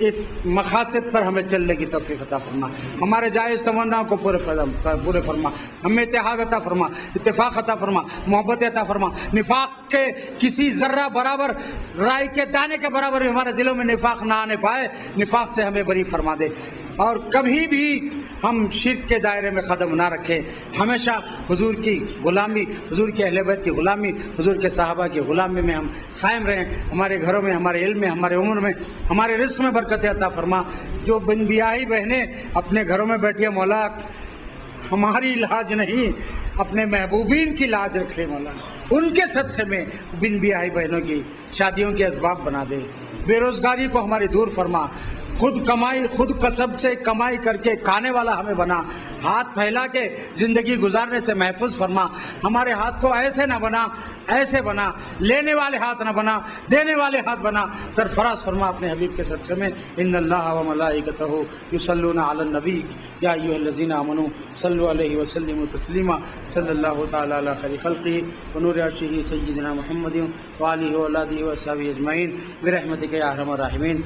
اس مقاصد پر ہمیں چلنے کی توفیق عطا فرما. ہمارے جائز تمناؤں کو پورے فرما. ہمیں اتحاد عطا فرما, اتفاق عطا فرما, محبت عطا فرما. نفاق کے کسی ذرہ برابر, رائی کے دانے کے برابر ہمارے دلوں میں نفاق نہ آنے پائے. نفاق سے ہمیں بری فرما دے, اور کبھی بھی ہم شرک کے دائرے میں قدم نہ رکھیں. ہمیشہ حضور کی غلامی, حضور کے اہل بیت کی غلامی, حضور کے صحابہ کی غلامی میں ہم قائم رہیں. ہمارے گھروں میں, ہمارے علم میں, ہمارے عمر میں, ہمارے رزق میں برکت عطا فرما. جو بن بیاہی بہنیں اپنے گھروں میں بیٹھی ہیں, مولا ہماری لاج نہیں, اپنے محبوبین کی لاج رکھے. مولا ان کے صدقے میں بن بیاہی بہنوں کی شادیوں کے اسباب بنا دے. بے روزگاری کو ہماری دور فرما, خود کمائی خود کسب سے کمائی کر کے کھانے والا ہمیں بنا، ہاتھ پھیلا کے زندگی گزارنے سے محفوظ فرما، ہمارے ہاتھ کو ایسے نہ بنا، ایسے بنا، لینے والے ہاتھ نہ بنا، دینے والے ہاتھ بنا، سرفراز فرما اپنے حبیب کے صدقے میں۔ ان اللہ و ملائکتہ یصلون علی النبی یا ایھا الذین آمنوا صلوا علیہ وسلموا تسلیما، صلی اللہ تعالی علی خیر خلقہ ونور عرشہ سیدنا محمد وآلہ وآلہ وصحبہ اجمعین برحمتک یا ارحم الراحمین۔